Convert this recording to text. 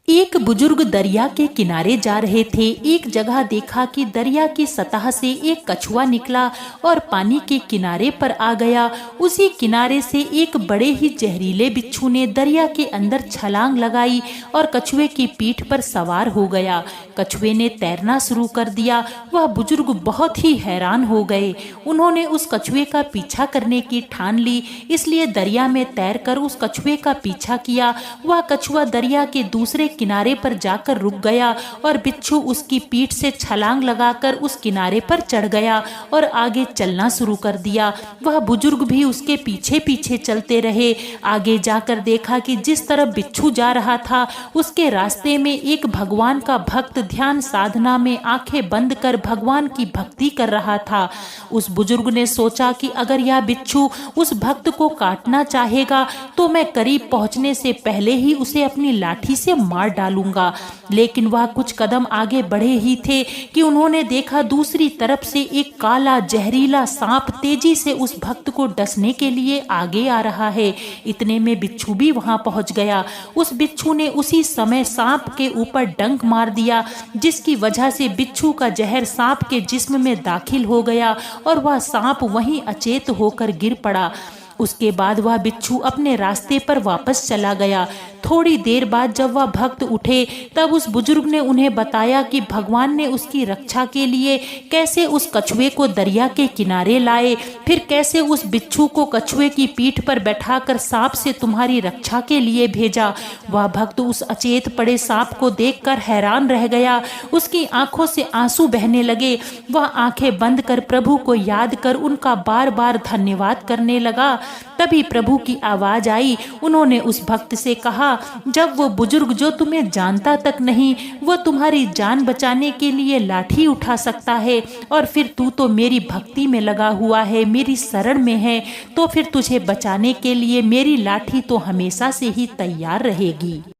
एक बुजुर्ग दरिया के किनारे जा रहे थे। एक जगह देखा कि दरिया की सतह से एक कछुआ निकला और पानी के किनारे पर आ गया। उसी किनारे से एक बड़े ही जहरीले बिच्छू ने दरिया के अंदर छलांग लगाई और कछुए की पीठ पर सवार हो गया। कछुए ने तैरना शुरू कर दिया। वह बुजुर्ग बहुत ही हैरान हो गए। उन्होंने उस कछुए का पीछा करने की ठान ली, इसलिए दरिया में तैरकर उस कछुए का पीछा किया। वह कछुआ दरिया के दूसरे किनारे पर जाकर रुक गया और बिच्छू उसकी पीठ से छलांग लगाकर उस किनारे पर चढ़ गया और आगे चलना शुरू कर दिया। वह बुजुर्ग भी उसके पीछे पीछे चलते रहे। आगे जाकर देखा कि जिस तरफ बिच्छू जा रहा था उसके रास्ते में एक भगवान का भक्त ध्यान साधना में आंखें बंद कर भगवान की भक्ति कर रहा था। उस बुजुर्ग ने सोचा कि अगर यह बिच्छू उस भक्त को काटना चाहेगा तो मैं करीब पहुंचने से पहले ही उसे अपनी लाठी से मार डालूंगा। लेकिन वह कुछ कदम आगे बढ़े ही थे कि उन्होंने देखा दूसरी तरफ से एक काला जहरीला सांप तेजी से उस भक्त को डसने के लिए आगे आ रहा है। इतने में बिच्छू भी वहां पहुंच गया। उस बिच्छू ने उसी समय सांप के ऊपर डंक मार दिया, जिसकी वजह से बिच्छू का जहर सांप के जिस्म में दाखिल हो गया और वह सांप वहीं अचेत होकर गिर पड़ा। उसके बाद वह बिच्छू अपने रास्ते पर वापस चला गया। थोड़ी देर बाद जब वह भक्त उठे तब उस बुजुर्ग ने उन्हें बताया कि भगवान ने उसकी रक्षा के लिए कैसे उस कछुए को दरिया के किनारे लाए, फिर कैसे उस बिच्छू को कछुए की पीठ पर बैठाकर सांप से तुम्हारी रक्षा के लिए भेजा। वह भक्त उस अचेत पड़े सांप को देखकर हैरान रह गया। उसकी आंखों से आंसू बहने लगे। वह आंखें बंद कर प्रभु को याद कर उनका बार बार धन्यवाद करने लगा। तभी प्रभु की आवाज आई। उन्होंने उस भक्त से कहा, जब वो बुजुर्ग जो तुम्हें जानता तक नहीं वो तुम्हारी जान बचाने के लिए लाठी उठा सकता है और फिर तू तो मेरी भक्ति में लगा हुआ है, मेरी शरण में है, तो फिर तुझे बचाने के लिए मेरी लाठी तो हमेशा से ही तैयार रहेगी।